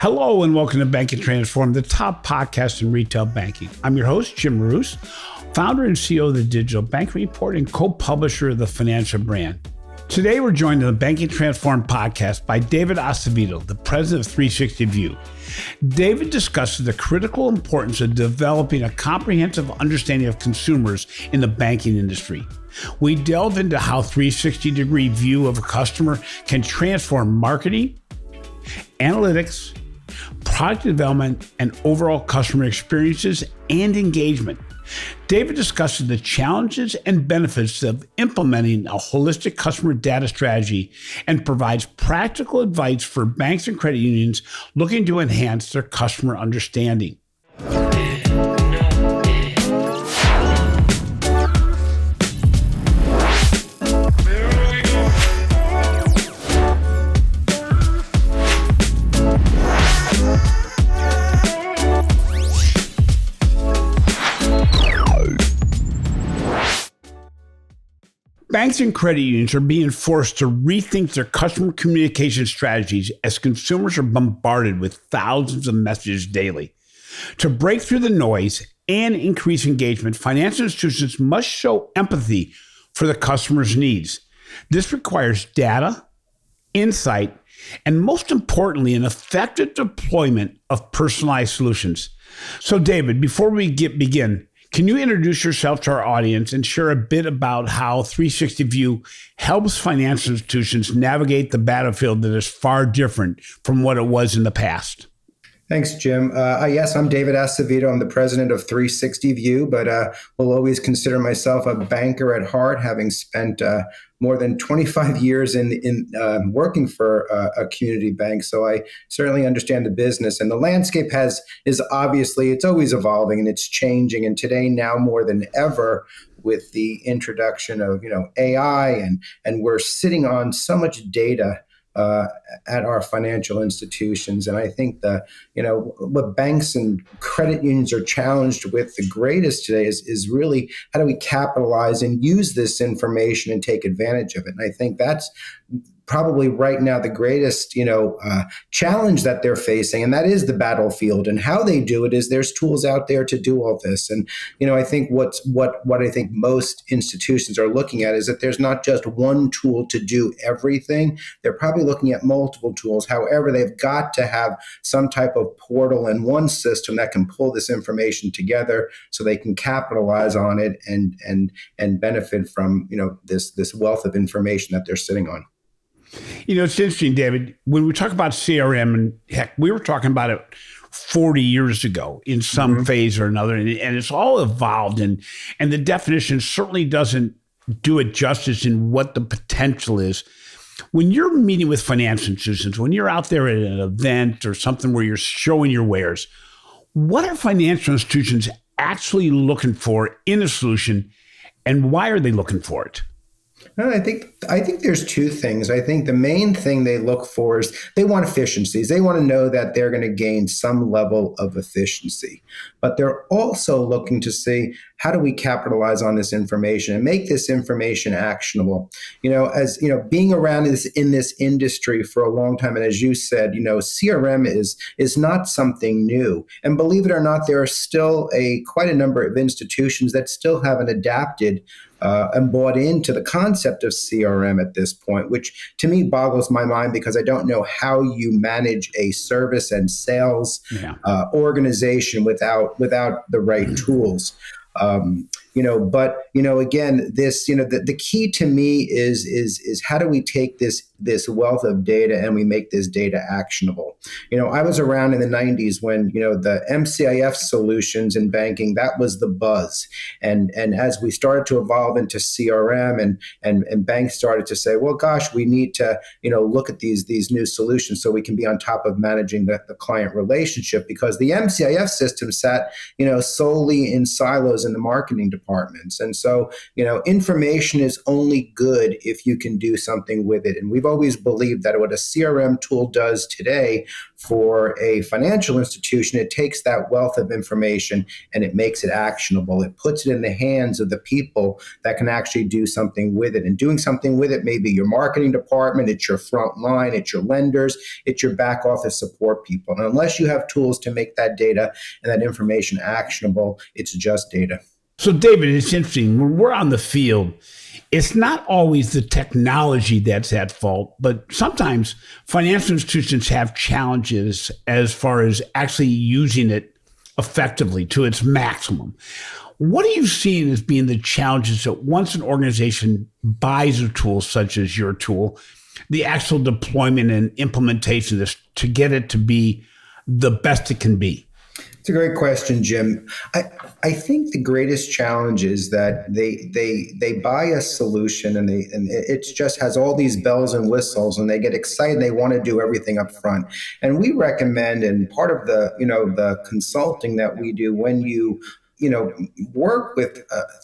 Hello and welcome to Banking Transform, the top podcast in retail banking. I'm your host, Jim Marous, founder and CEO of the Digital Banking Report and co-publisher of the Financial Brand. Today, we're joined on the Banking Transform podcast by David Acevedo, the president of 360 View. David discusses the critical importance of developing a comprehensive understanding of consumers in the banking industry. We delve into how 360-degree view of a customer can transform marketing, analytics, product development, and overall customer experiences and engagement. David discusses the challenges and benefits of implementing a holistic customer data strategy and provides practical advice for banks and credit unions looking to enhance their customer understanding. Banks and credit unions are being forced to rethink their customer communication strategies as consumers are bombarded with thousands of messages daily. To break through the noise and increase engagement, financial institutions must show empathy for the customer's needs. This requires data, insight, and most importantly, an effective deployment of personalized solutions. So, David, before we begin, can you introduce yourself to our audience and share a bit about how 360 View helps financial institutions navigate the battlefield that is far different from what it was in the past? Thanks, Jim. Yes, I'm David Acevedo. I'm the president of 360 View, but will always consider myself a banker at heart, having spent more than 25 years in working for a community bank. So I certainly understand the business, and the landscape is obviously, it's always evolving and it's changing. And today, now more than ever, with the introduction of AI, and we're sitting on so much data at our financial institutions. And I think what banks and credit unions are challenged with the greatest today is really how do we capitalize and use this information and take advantage of it. And I think that's probably right now the greatest, challenge that they're facing, and that is the battlefield. And how they do it is there's tools out there to do all this. And I think what I think most institutions are looking at is that there's not just one tool to do everything. They're probably looking at multiple tools. However, they've got to have some type of portal and one system that can pull this information together so they can capitalize on it and benefit from this wealth of information that they're sitting on. It's interesting, David, when we talk about CRM, and heck, we were talking about it 40 years ago in some phase or another, and it's all evolved, and the definition certainly doesn't do it justice in what the potential is. When you're meeting with financial institutions, when you're out there at an event or something where you're showing your wares, what are financial institutions actually looking for in a solution, and why are they looking for it? I think there's two things. I think the main thing they look for is they want efficiencies. They want to know that they're going to gain some level of efficiency. But they're also looking to see how do we capitalize on this information and make this information actionable. As being around in this industry for a long time, and as you said, CRM is not something new. And believe it or not, there are still quite a number of institutions that still haven't adapted and bought into the concept of CRM at this point, which to me boggles my mind because I don't know how you manage a service and sales organization without the right tools. Again, this, the key to me is how do we take this wealth of data and we make this data actionable? I was around in the 90s when, the MCIF solutions in banking, that was the buzz. And as we started to evolve into CRM and banks started to say, well, gosh, we need to, look at these new solutions so we can be on top of managing the client relationship, because the MCIF system sat, solely in silos in the marketing department. departments. And so, information is only good if you can do something with it. And we've always believed that what a CRM tool does today for a financial institution, it takes that wealth of information and it makes it actionable. It puts it in the hands of the people that can actually do something with it. And doing something with it may be your marketing department, it's your front line, it's your lenders, it's your back office support people. And unless you have tools to make that data and that information actionable, it's just data. So, David, it's interesting. When we're on the field, it's not always the technology that's at fault, but sometimes financial institutions have challenges as far as actually using it effectively to its maximum. What are you seeing as being the challenges that once an organization buys a tool such as your tool, the actual deployment and implementation of this to get it to be the best it can be? It's a great question, Jim. I think the greatest challenge is that they buy a solution and it just has all these bells and whistles and they get excited and they want to do everything up front. And we recommend, and part of the consulting that we do when you work with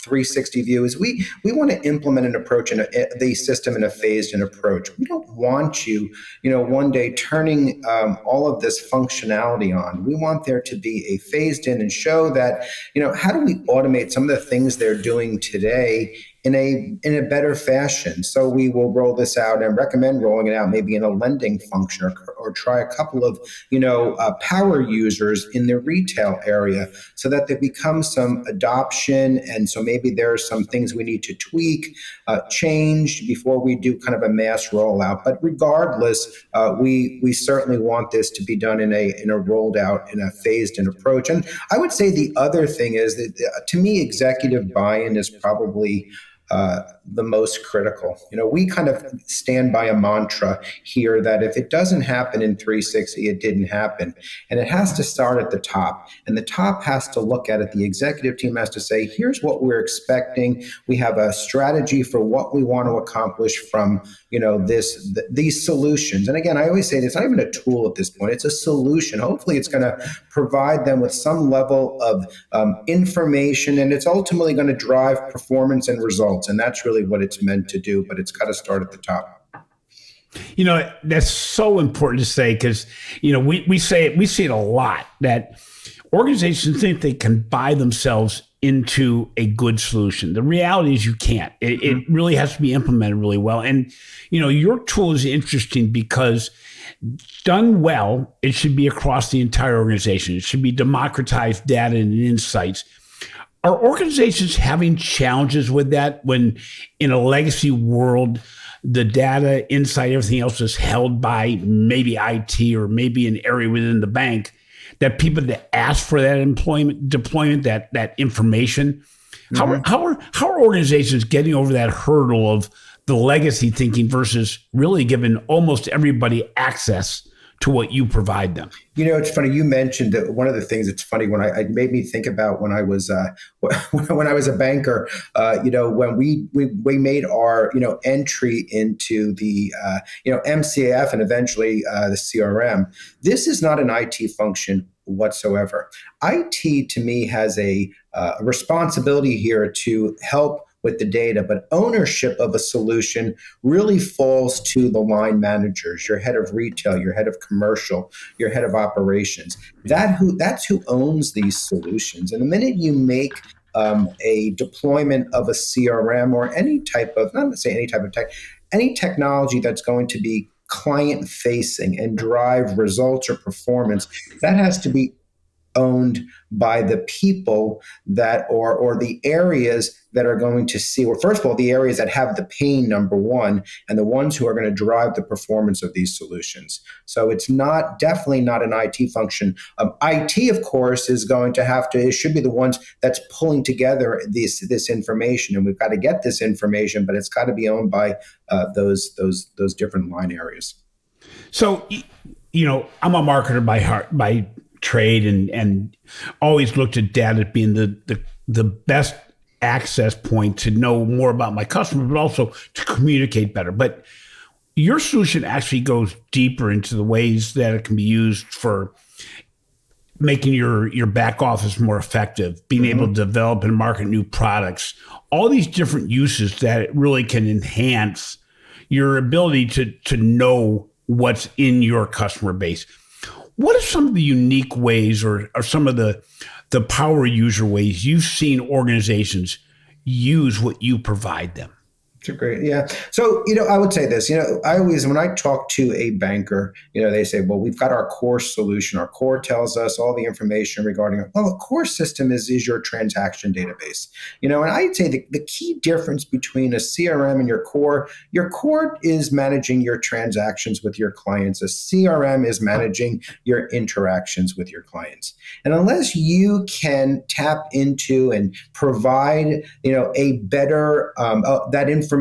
360 View is we want to implement an approach in the system in a phased-in approach. We don't want you, one day turning all of this functionality on. We want there to be a phased-in and show that, how do we automate some of the things they're doing today in a better fashion. So we will roll this out and recommend rolling it out maybe in a lending function or try a couple of, power users in the retail area so that there becomes some adoption. And so maybe there are some things we need to tweak, change before we do kind of a mass rollout. But regardless, we certainly want this to be done in a rolled out, in a phased in approach. And I would say the other thing is that to me, executive buy-in is probably the most critical. We kind of stand by a mantra here that if it doesn't happen in 360, it didn't happen. And it has to start at the top. And the top has to look at it. The executive team has to say, here's what we're expecting. We have a strategy for what we want to accomplish from, these solutions. And again, I always say it's not even a tool at this point. It's a solution. Hopefully it's going to provide them with some level of information, and it's ultimately going to drive performance and results. And that's really what it's meant to do, but it's got to start at the top. That's so important to say because, we see it a lot that organizations think they can buy themselves into a good solution. The reality is you can't. It really has to be implemented really well. And, your tool is interesting because done well, it should be across the entire organization. It should be democratized data and insights. Are organizations having challenges with that when in a legacy world, the data, insight, everything else is held by maybe IT or maybe an area within the bank, that people that ask for that deployment, that information? Mm-hmm. How are organizations getting over that hurdle of the legacy thinking versus really giving almost everybody access to what you provide them? It's funny. You mentioned that one of the things that's funny when I made me think about when I was when I was a banker. When we made our entry into the MCAF and eventually the CRM. This is not an IT function whatsoever. IT to me has a responsibility here to help with the data, but ownership of a solution really falls to the line managers, your head of retail, your head of commercial, your head of operations. That's who owns these solutions. And the minute you make a deployment of a CRM or any type of, not to say any type of tech, any technology that's going to be client facing and drive results or performance, that has to be owned by the people that or the areas that are going to see, or first of all, the areas that have the pain, number one, and the ones who are going to drive the performance of these solutions. So it's definitely not an IT function. IT, of course, is going to it should be the ones that's pulling together this information, and we've got to get this information, but it's got to be owned by those different line areas. So, I'm a marketer by trade and always looked at data as being the best access point to know more about my customer, but also to communicate better. But your solution actually goes deeper into the ways that it can be used for making your back office more effective, being able to develop and market new products, all these different uses that really can enhance your ability to know what's in your customer base. What are some of the unique ways or some of the power user ways you've seen organizations use what you provide them? Great. Yeah. So, I would say this, I always, when I talk to a banker, they say, well, we've got our core solution. Our core tells us all the information regarding it. Well, a core system is your transaction database, and I'd say the key difference between a CRM and your core is managing your transactions with your clients. A CRM is managing your interactions with your clients. And unless you can tap into and provide, a better, that information,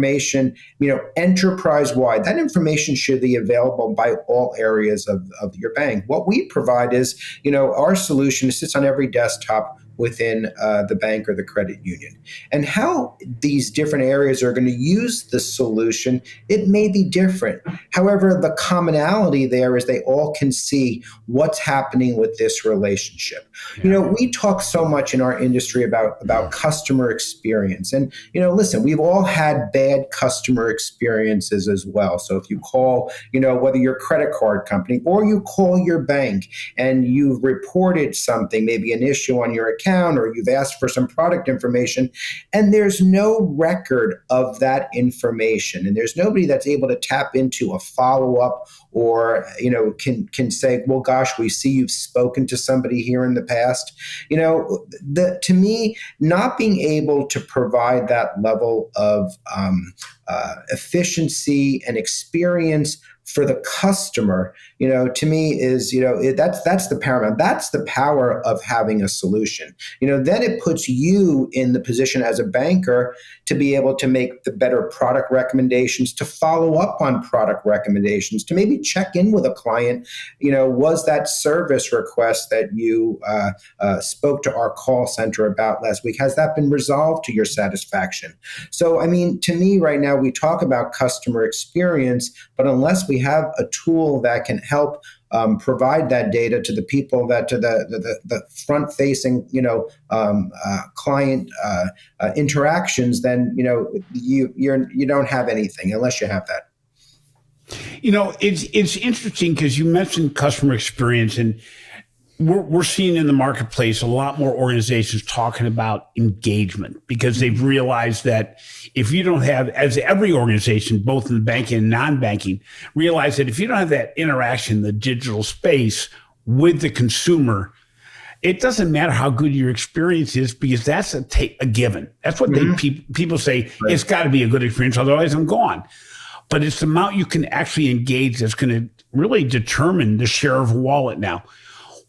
enterprise-wide. That information should be available by all areas of your bank. What we provide is, our solution sits on every desktop within the bank or the credit union. And how these different areas are going to use the solution, it may be different. However, the commonality there is they all can see what's happening with this relationship. Yeah. We talk so much in our industry about customer experience. And, listen, we've all had bad customer experiences as well. So if you call, whether you're a credit card company or you call your bank and you've reported something, maybe an issue on your account, or you've asked for some product information, and there's no record of that information, and there's nobody that's able to tap into a follow-up or can say, well, gosh, we see you've spoken to somebody here in the past. To me, not being able to provide that level of efficiency and experience for the customer, to me is, that's the paramount. That's the power of having a solution. Then it puts you in the position as a banker to be able to make the better product recommendations, to follow up on product recommendations, to maybe check in with a client. Was that service request that you spoke to our call center about last week, has that been resolved to your satisfaction? So, to me right now, we talk about customer experience, but unless we have a tool that can help provide that data to the people, that to the front-facing, client interactions, then you don't have anything unless you have that. It's interesting because you mentioned customer experience, and we're seeing in the marketplace a lot more organizations talking about engagement because they've realized that if you don't have, as every organization, both in the banking and non-banking, realize that if you don't have that interaction in the digital space with the consumer, it doesn't matter how good your experience is because that's a given. That's what people say. Right. It's got to be a good experience, otherwise I'm gone. But it's the amount you can actually engage that's going to really determine the share of wallet now.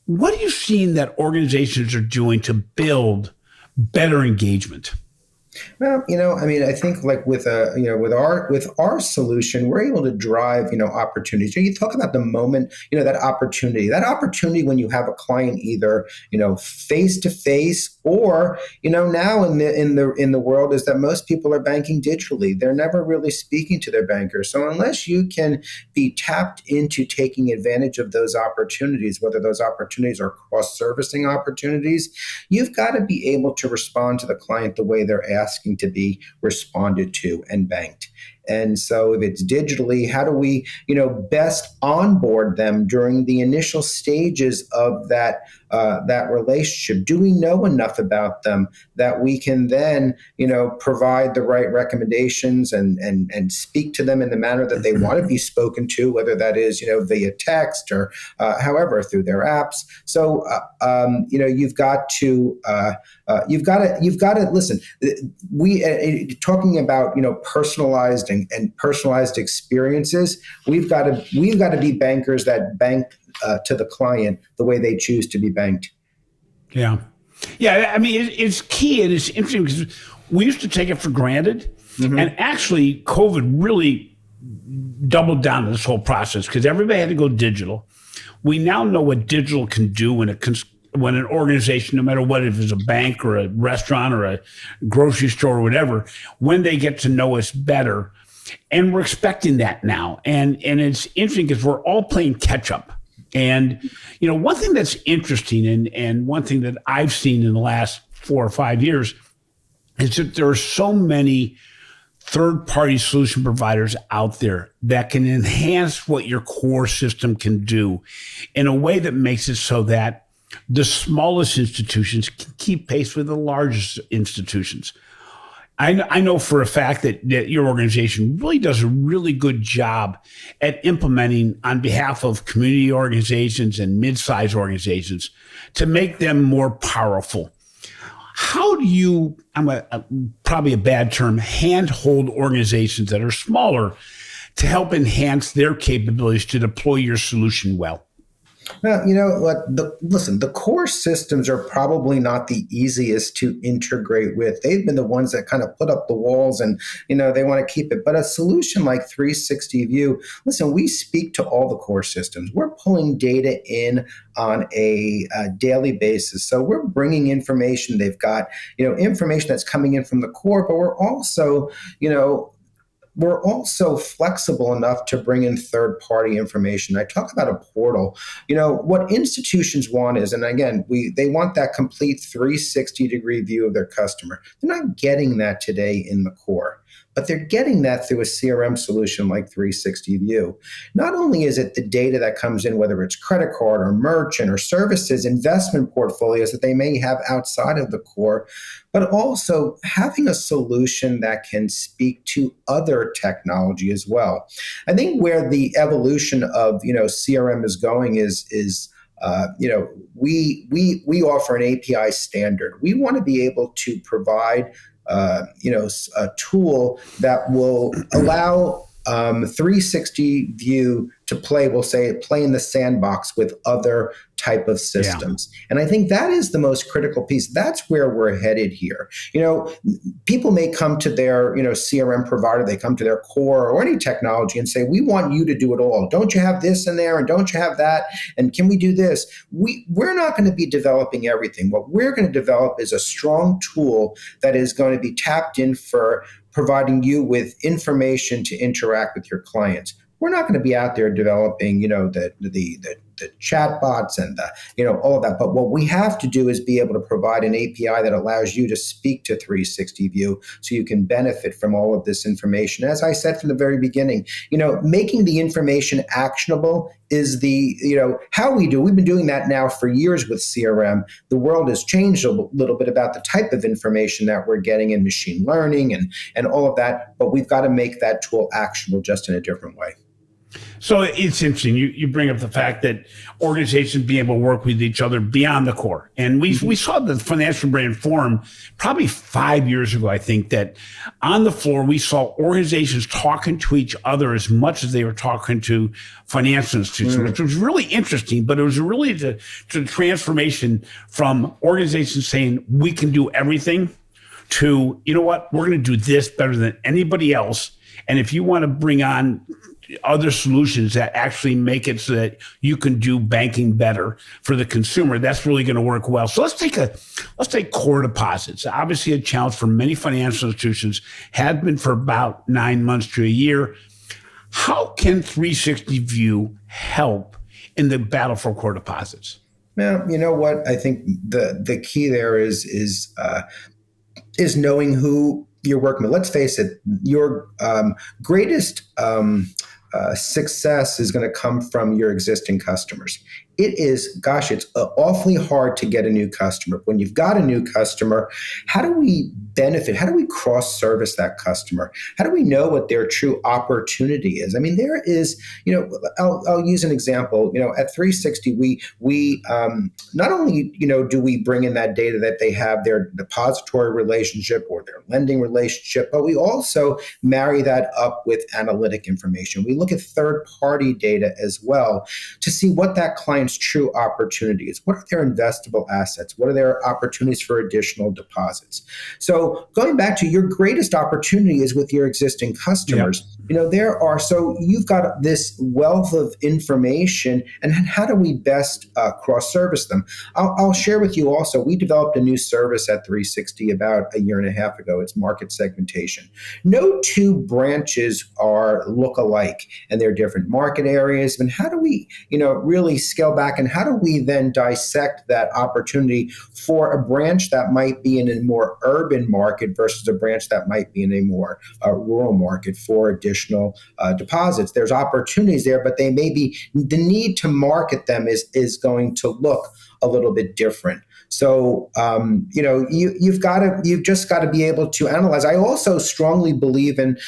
What are you seeing that organizations are doing to build better engagement? Well, I think like with our solution, we're able to drive, opportunities. You talk about the moment, that opportunity when you have a client either, face to face or, now in the world is that most people are banking digitally. They're never really speaking to their banker. So unless you can be tapped into taking advantage of those opportunities, whether those opportunities are cross-servicing opportunities, you've got to be able to respond to the client the way they're asking to be responded to and banked. And so if it's digitally, how do we, best onboard them during the initial stages of that relationship? Do we know enough about them that we can then, provide the right recommendations and speak to them in the manner that they want to be spoken to, whether that is, via text or however through their apps. So, you've got to listen. We talking about personalized and personalized experiences. We've got to be bankers that bank to the client the way they choose to be banked. Yeah. It's key, and it's interesting because we used to take it for granted, and actually COVID really doubled down on this whole process because everybody had to go digital. We now know what digital can do when an organization, no matter what, if it's a bank or a restaurant or a grocery store or whatever, when they get to know us better. And we're expecting that now. And it's interesting because we're all playing catch up And, one thing that's interesting and one thing that I've seen in the last 4 or 5 years is that there are so many third-party solution providers out there that can enhance what your core system can do in a way that makes it so that the smallest institutions can keep pace with the largest institutions. I know for a fact that your organization really does a really good job at implementing on behalf of community organizations and mid-sized organizations to make them more powerful. How do you, probably a bad term, handhold organizations that are smaller to help enhance their capabilities to deploy your solution well? Well, listen, the core systems are probably not the easiest to integrate with. They've been the ones that kind of put up the walls and, they want to keep it. But a solution like 360 View, listen, we speak to all the core systems. We're pulling data in on a daily basis. So we're bringing information. They've got, information that's coming in from the core, but we're also flexible enough to bring in third-party information. I talk about a portal. What institutions want is, and again, they want that complete 360-degree view of their customer. They're not getting that today in the core, but they're getting that through a CRM solution like 360 View. Not only is it the data that comes in, whether it's credit card or merchant or services, investment portfolios that they may have outside of the core, but also having a solution that can speak to other technology as well. I think where the evolution of CRM is going is we offer an API standard. We want to be able to provide a tool that will allow 360 View to play in the sandbox with other type of systems. Yeah. And I think that is the most critical piece. That's where we're headed here. People may come to their, CRM provider, they come to their core or any technology and say, we want you to do it all. Don't you have this in there? And don't you have that? And can we do this? We're not going to be developing everything. What we're going to develop is a strong tool that is going to be tapped in for providing you with information to interact with your clients. We're not going to be out there developing, the chat bots and all of that. But what we have to do is be able to provide an API that allows you to speak to 360 View so you can benefit from all of this information. As I said from the very beginning, making the information actionable is how we do. We've been doing that now for years with CRM. The world has changed a little bit about the type of information that we're getting in machine learning and all of that, but we've got to make that tool actionable just in a different way. So it's interesting. You bring up the fact that organizations being able to work with each other beyond the core. And we saw the Financial Brand Forum probably 5 years ago, I think, that on the floor, we saw organizations talking to each other as much as they were talking to financial institutions, which was really interesting. But it was really the transformation from organizations saying, we can do everything to, we're going to do this better than anybody else. And if you want to bring on other solutions that actually make it so that you can do banking better for the consumer, that's really going to work well. So let's take core deposits. Obviously a challenge for many financial institutions, has been for about 9 months to a year. How can 360 View help in the battle for core deposits? Well, you know what? I think the key there is knowing who you're working with. Let's face it, your greatest success is going to come from your existing customers. It's awfully hard to get a new customer. When you've got a new customer, how do we benefit? How do we cross-service that customer? How do we know what their true opportunity is? I mean, there is, I'll use an example. At 360, we not only, do we bring in that data that they have their depository relationship or their lending relationship, but we also marry that up with analytic information. We look at third-party data as well to see what that client clients' true opportunities? What are their investable assets? What are their opportunities for additional deposits? So going back to your greatest opportunity is with your existing customers. So you've got this wealth of information, and how do we best cross-service them? I'll share with you also, we developed a new service at 360 about a year and a half ago. It's market segmentation. No two branches look alike, and they're different market areas. And how do we, really scale back, and how do we then dissect that opportunity for a branch that might be in a more urban market versus a branch that might be in a more rural market for additional deposits? There's opportunities there, but they may be, the need to market them is going to look a little bit different. So, you've just got to be able to analyze. I also strongly believe in,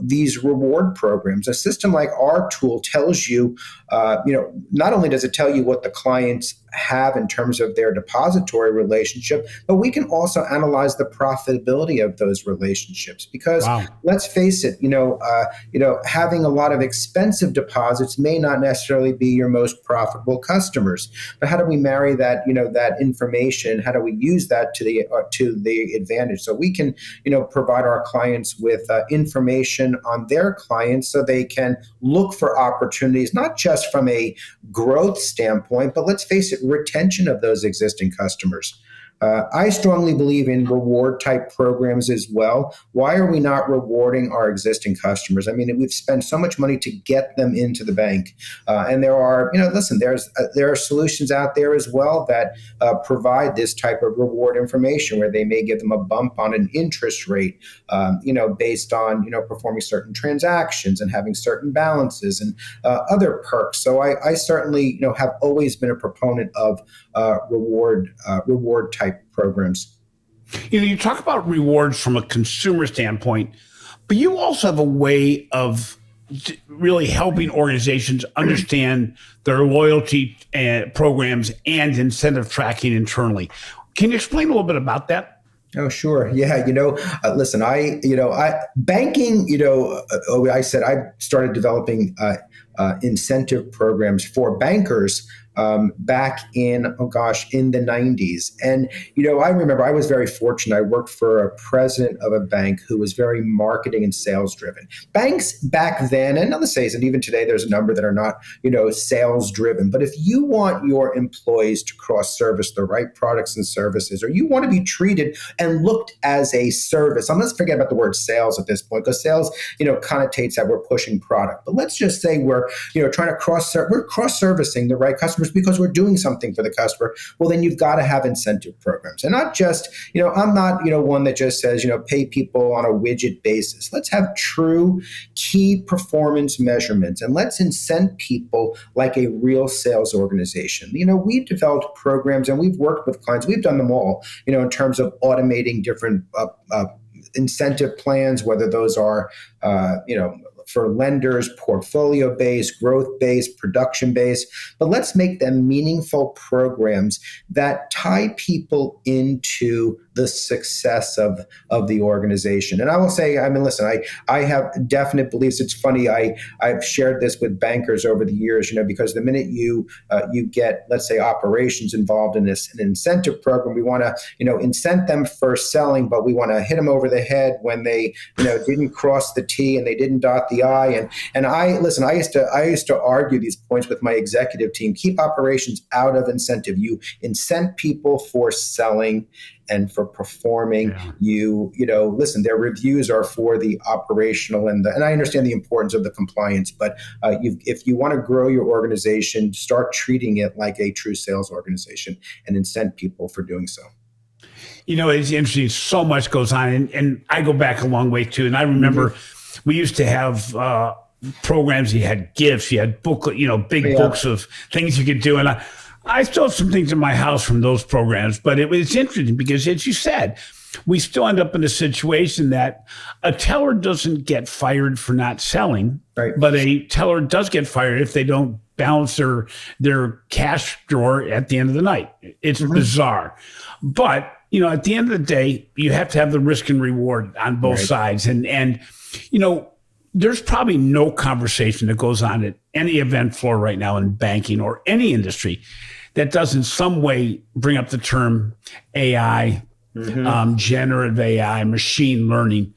these reward programs. A system like our tool tells you, not only does it tell you what the clients have in terms of their depository relationship, but we can also analyze the profitability of those relationships. Because let's face it, having a lot of expensive deposits may not necessarily be your most profitable customers. But how do we marry that, that information? How do we use that to the advantage? So we can, provide our clients with information on their clients, so they can look for opportunities, not just from a growth standpoint, but let's face it, retention of those existing customers. I strongly believe in reward type programs as well. Why are we not rewarding our existing customers? I mean, we've spent so much money to get them into the bank. And there are, there are solutions out there as well that provide this type of reward information, where they may give them a bump on an interest rate, based on, performing certain transactions and having certain balances and other perks. So I certainly, have always been a proponent of reward type programs. You talk about rewards from a consumer standpoint, but you also have a way of really helping organizations understand their loyalty programs and incentive tracking internally. Can you explain a little bit about that? Oh, sure. Yeah. Listen, banking, I said I started developing incentive programs for bankers back in the 90s. And, I remember I was very fortunate. I worked for a president of a bank who was very marketing and sales driven. Banks back then, and let's say, and even today, there's a number that are not, sales driven. But if you want your employees to cross service the right products and services, or you want to be treated and looked as a service, let's forget about the word sales at this point, because sales, connotates that we're pushing product. But let's just say we're, trying to we're cross-servicing the right customers because we're doing something for the customer. Well, then you've got to have incentive programs. And not just, I'm not, one that just says, pay people on a widget basis. Let's have true key performance measurements, and let's incent people like a real sales organization. We've developed programs, and we've worked with clients. We've done them all, in terms of automating different incentive plans, whether those are, for lenders, portfolio-based, growth-based, production-based. But let's make them meaningful programs that tie people into the success of the organization. And I will say, listen, I have definite beliefs. It's funny, I've shared this with bankers over the years, because the minute you get, let's say, operations involved in an incentive program, we want to, incent them for selling, but we want to hit them over the head when they, didn't cross the T and they didn't dot the I. And I used to argue these points with my executive team. Keep operations out of incentive. You incent people for selling and for performing. Yeah. Listen, their reviews are for the operational and I understand the importance of the compliance, but if you want to grow your organization, start treating it like a true sales organization and incent people for doing so. It's interesting. So much goes on, and I go back a long way too. And I remember we used to have programs. You had gifts, you had booklet, big books of things you could do, and I still have some things in my house from those programs, but it's interesting because, as you said, we still end up in a situation that a teller doesn't get fired for not selling, right, but a teller does get fired if they don't balance their cash drawer at the end of the night. It's bizarre. But, at the end of the day, you have to have the risk and reward on both sides. And there's probably no conversation that goes on at any event floor right now in banking or any industry that does in some way bring up the term AI, generative AI, machine learning.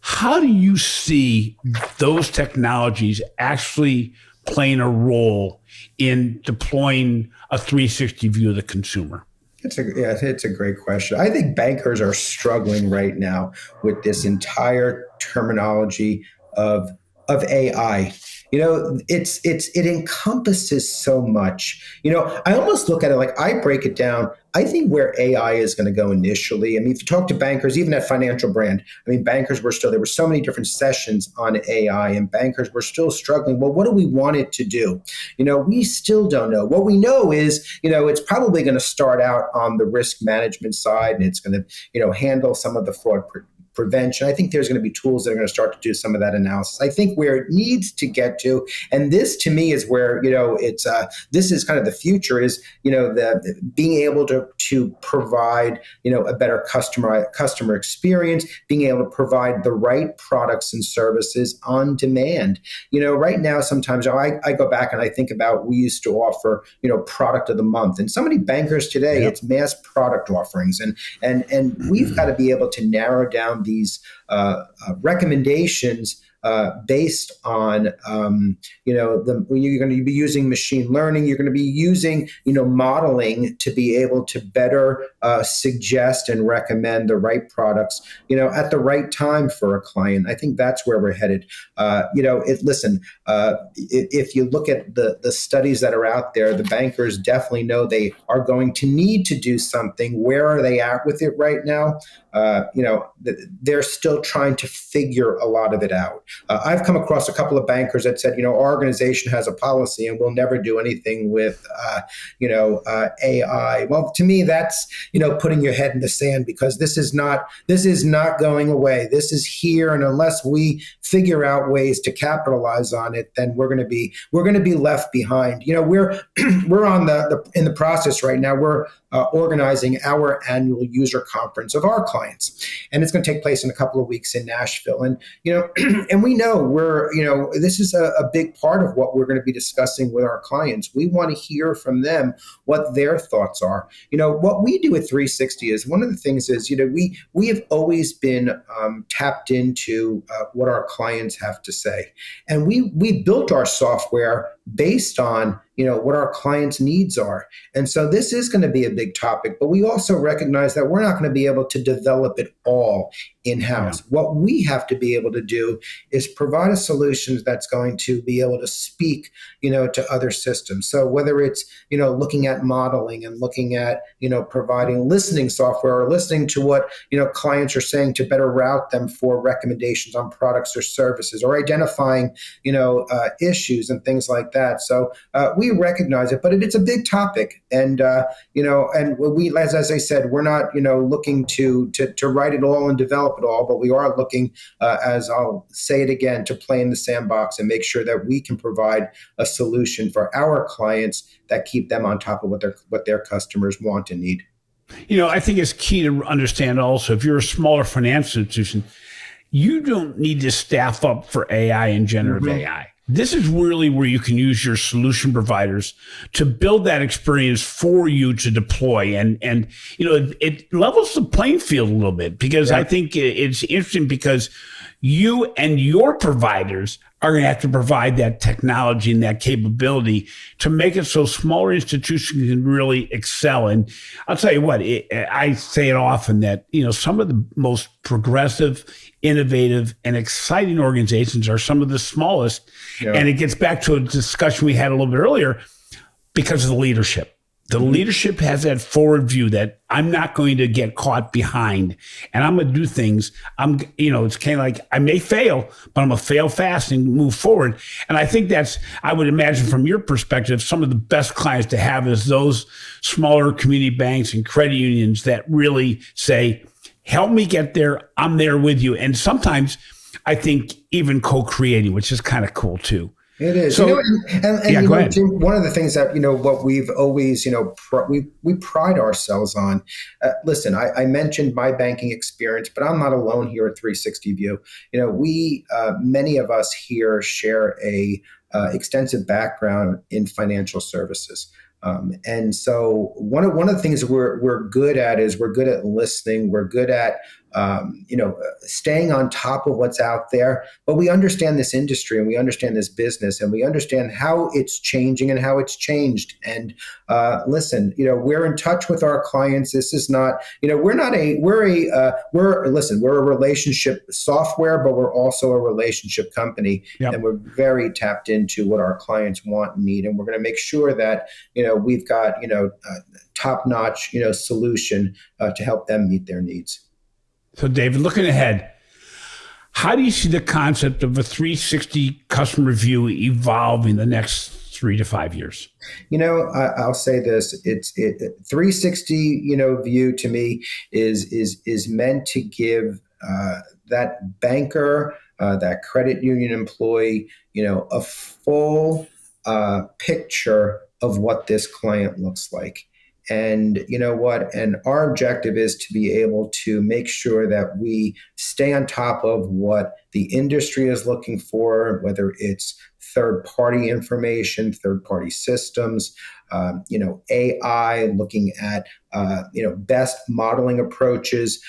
How do you see those technologies actually playing a role in deploying a 360 view of the consumer? It's a great question. I think bankers are struggling right now with this entire terminology of AI. It encompasses so much. I almost look at it like I break it down. I think where AI is going to go initially. I mean, if you talk to bankers, even at Financial Brand, bankers there were so many different sessions on AI, and bankers were still struggling. Well, what do we want it to do? We still don't know. What we know is, it's probably going to start out on the risk management side, and it's going to, handle some of the fraud prevention. I think there's going to be tools that are going to start to do some of that analysis. I think where it needs to get to, and this to me is where this is kind of the future, is the being able to provide a better customer experience, being able to provide the right products and services on demand. Right now sometimes I go back and I think about, we used to offer product of the month, and so many bankers today, it's mass product offerings, and we've got to be able to narrow down these recommendations based on, you're going to be using machine learning. You're going to be using, modeling to be able to better suggest and recommend the right products, at the right time for a client. I think that's where we're headed. If you look at the studies that are out there, the bankers definitely know they are going to need to do something. Where are they at with it right now? They're still trying to figure a lot of it out. I've come across a couple of bankers that said, our organization has a policy and we'll never do anything with, AI. Well, to me, that's, putting your head in the sand, because this is not going away. This is here. And unless we figure out ways to capitalize on it, then we're going to be left behind. We're in the process right now. We're organizing our annual user conference of our clients, and it's going to take place in a couple of weeks in Nashville. And and we know this is a big part of what we're going to be discussing with our clients. We want to hear from them what their thoughts are. What we do at 360 is, one of the things is, we have always been tapped into what our clients have to say, and we built our software based on what our clients' needs are. And so this is going to be a big topic, but we also recognize that we're not going to be able to develop it all in-house. What we have to be able to do is provide a solution that's going to be able to speak, to other systems. So whether it's, looking at modeling and looking at, providing listening software, or listening to what, clients are saying to better route them for recommendations on products or services, or identifying, issues and things like that. So we recognize it, but it's a big topic. And, and we, as I said, we're not, looking to write it all and develop it all, but we are looking, as I'll say it again, to play in the sandbox and make sure that we can provide a solution for our clients that keep them on top of what their customers want and need. I think it's key to understand also, if you're a smaller financial institution, you don't need to staff up for AI and generative AI. This is really where you can use your solution providers to build that experience for you to deploy. And it levels the playing field a little bit, because I think it's interesting, because you and your providers are going to have to provide that technology and that capability to make it so smaller institutions can really excel. And I'll tell you what, I say it often that, some of the most progressive, innovative, and exciting organizations are some of the smallest. Yeah. And it gets back to a discussion we had a little bit earlier, because of the leadership. The leadership has that forward view that I'm not going to get caught behind, and I'm going to do things. It's kind of like, I may fail, but I'm going to fail fast and move forward. And I think I would imagine from your perspective, some of the best clients to have is those smaller community banks and credit unions that really say, help me get there. I'm there with you. And sometimes I think even co-creating, which is kind of cool too. It is, So, yeah, go ahead. Jim, one of the things that, what we've always, we pride ourselves on. Listen, I mentioned my banking experience, but I'm not alone here at 360 View. Many of us here share a extensive background in financial services. And so one of the things that we're good at is we're good at listening. We're good at staying on top of what's out there. But we understand this industry and we understand this business and we understand how it's changing and how it's changed. And listen, we're in touch with our clients. This is not, we're a relationship software, but we're also a relationship company. Yep. And we're very tapped into what our clients want and need. And we're going to make sure that, we've got, top-notch, solution to help them meet their needs. So, David, looking ahead, how do you see the concept of a 360 customer view evolve in the next 3 to 5 years? I'll say this: 360, view to me is meant to give that banker, that credit union employee, a full picture of what this client looks like. And you know what? And our objective is to be able to make sure that we stay on top of what the industry is looking for, whether it's third-party information, third-party systems, AI, looking at best modeling approaches.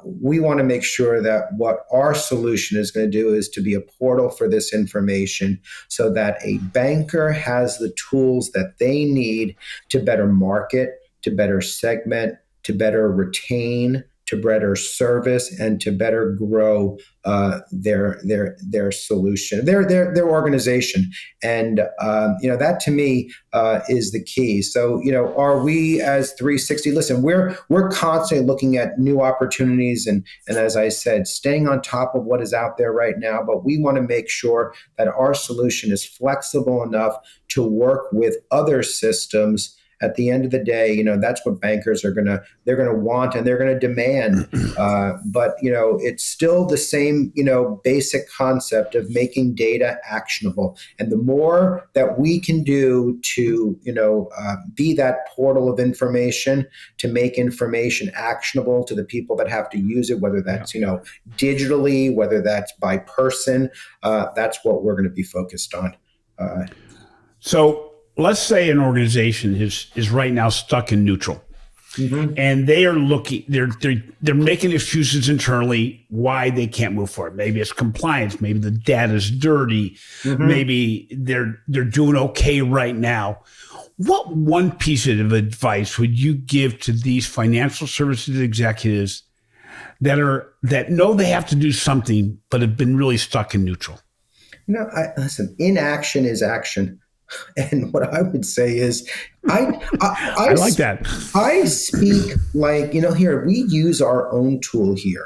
We want to make sure that what our solution is going to do is to be a portal for this information so that a banker has the tools that they need to better market, to better segment, to better retain, to better service, and to better grow their solution, their organization. And that to me is the key. So are we as 360? Listen, we're constantly looking at new opportunities, and as I said, staying on top of what is out there right now. But we want to make sure that our solution is flexible enough to work with other systems. At the end of the day, that's what bankers they're going to want and they're going to demand. But it's still the same, basic concept of making data actionable. And the more that we can do to, be that portal of information, to make information actionable to the people that have to use it, whether that's, digitally, whether that's by person, that's what we're going to be focused on. So let's say an organization is right now stuck in neutral, and they are looking. They're making excuses internally why they can't move forward. Maybe it's compliance. Maybe the data's dirty. Maybe they're doing okay right now. What one piece of advice would you give to these financial services executives that know they have to do something but have been really stuck in neutral? Listen. Inaction is action. And what I would say is, I like that. I speak like, here, we use our own tool here.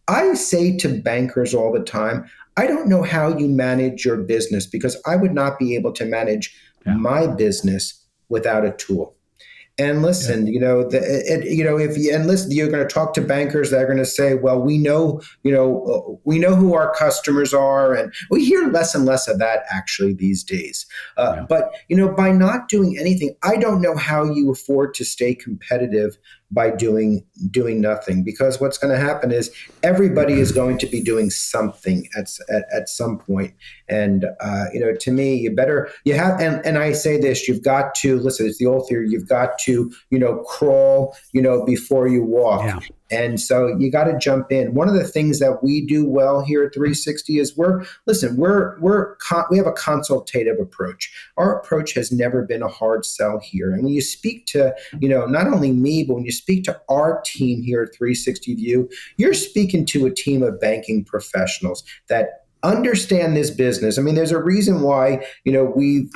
I say to bankers all the time, I don't know how you manage your business because I would not be able to manage my business without a tool. And listen, you're going to talk to bankers that are going to say, well, we know who our customers are. And we hear less and less of that actually these days. But, by not doing anything, I don't know how you afford to stay competitive by doing nothing, because what's going to happen is everybody is going to be doing something at some point. And, to me, you have, and I say this, you've got to, listen, it's the old theory, you've got to, crawl, before you walk. Yeah. And so you got to jump in. One of the things that we do well here at 360 is we have a consultative approach. Our approach has never been a hard sell here. And when you speak to, not only me, but when you speak to our team here at 360 View, you're speaking to a team of banking professionals that understand this business. I mean, there's a reason why, we've,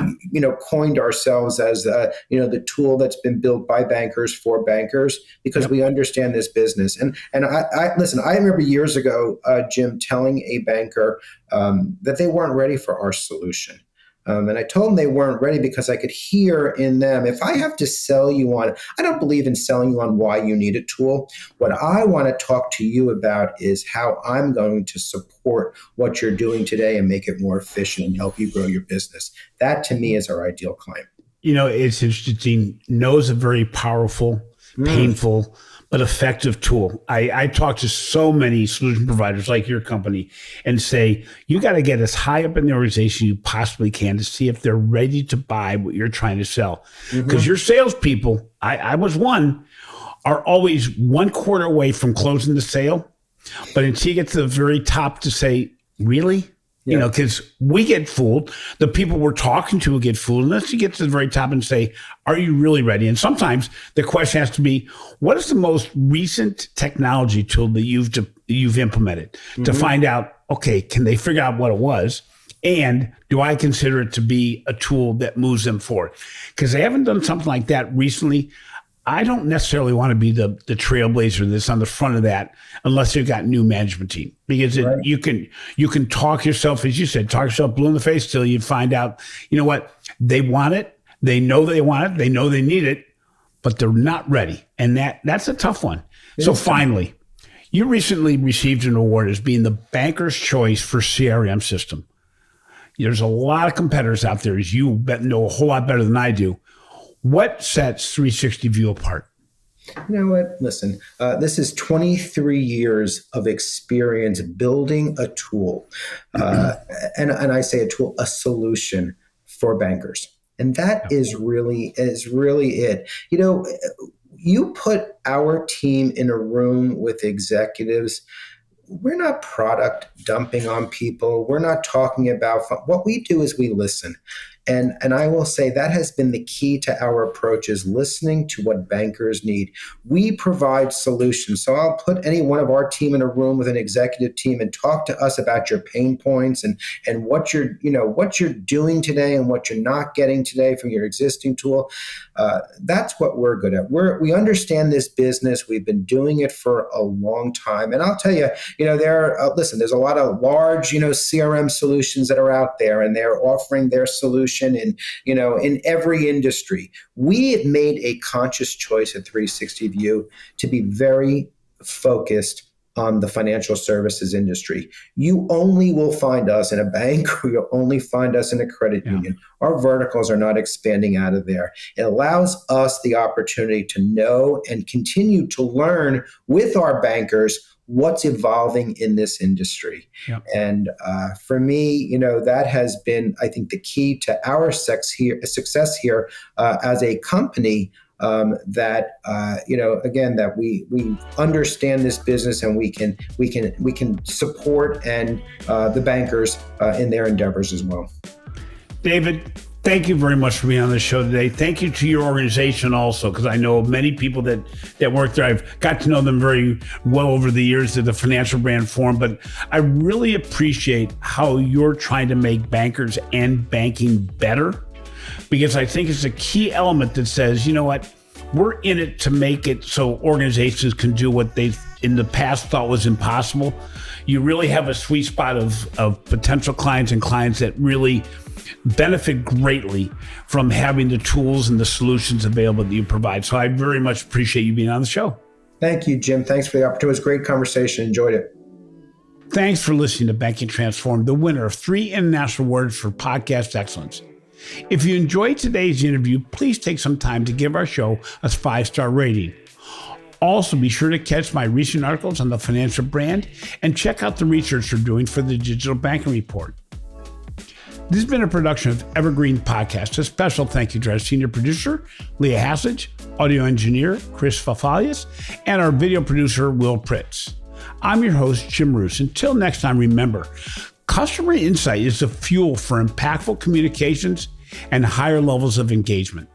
coined ourselves as, the tool that's been built by bankers for bankers, because we understand this business. And I listen, I remember years ago, Jim, telling a banker that they weren't ready for our solution. And I told them they weren't ready because I could hear in them, if I have to sell you on, I don't believe in selling you on why you need a tool. What I want to talk to you about is how I'm going to support what you're doing today and make it more efficient and help you grow your business. That to me is our ideal client. It's interesting. No is a very powerful, painful, but effective tool. I talk to so many solution providers like your company and say, you got to get as high up in the organization you possibly can to see if they're ready to buy what you're trying to sell. Because your salespeople, I was one, are always one quarter away from closing the sale. But until you get to the very top to say, really? Yeah. Because we get fooled. The people we're talking to will get fooled unless you get to the very top and say, are you really ready? And sometimes the question has to be, what is the most recent technology tool that you've implemented to find out, okay, can they figure out what it was? And do I consider it to be a tool that moves them forward? Because they haven't done something like that recently. I don't necessarily want to be the trailblazer that's on the front of that unless you've got new management team, because you can talk yourself, as you said, talk yourself blue in the face till you find out, you know what, they want it. They know they want it. They know they need it, but they're not ready. And that's a tough one. So finally, you recently received an award as being the banker's choice for CRM system. There's a lot of competitors out there, as you know a whole lot better than I do. What sets 360 View apart? You know what? Listen, this is 23 years of experience building a tool. And I say a tool, a solution for bankers. And that is really it. You put our team in a room with executives. We're not product dumping on people. We're not talking about what we do is we listen. And I will say that has been the key to our approach, is listening to what bankers need. We provide solutions. So I'll put any one of our team in a room with an executive team and talk to us about your pain points and what you're doing today and what you're not getting today from your existing tool. That's what we're good at. We understand this business. We've been doing it for a long time. And I'll tell you, there's a lot of large, CRM solutions that are out there, and they're offering their solution in every industry. We have made a conscious choice at 360 View to be very focused on the financial services industry. You only will find us in a bank, or you'll only find us in a credit union. Our verticals are not expanding out of there. It allows us the opportunity to know and continue to learn with our bankers what's evolving in this industry. Yep. And for me, that has been, I think, the key to our success here as a company, that we understand this business, and we can support and the bankers in their endeavors as well. David, thank you very much for being on the show today. Thank you to your organization also, because I know many people that work there. I've got to know them very well over the years at the Financial Brand Forum, but I really appreciate how you're trying to make bankers and banking better, because I think it's a key element that says, you know what, we're in it to make it so organizations can do what they in the past thought was impossible. You really have a sweet spot of potential clients and clients that really benefit greatly from having the tools and the solutions available that you provide. So I very much appreciate you being on the show. Thank you, Jim. Thanks for the opportunity. It was a great conversation. Enjoyed it. Thanks for listening to Banking Transformed, the winner of 3 international awards for podcast excellence. If you enjoyed today's interview, please take some time to give our show a 5-star rating. Also, be sure to catch my recent articles on the financial brand and check out the research we're doing for the Digital Banking Report. This has been a production of Evergreen Podcast. A special thank you to our senior producer, Leah Hassage, audio engineer, Chris Fafalius, and our video producer, Will Pritz. I'm your host, Jim Marous. Until next time, remember, customer insight is the fuel for impactful communications and higher levels of engagement.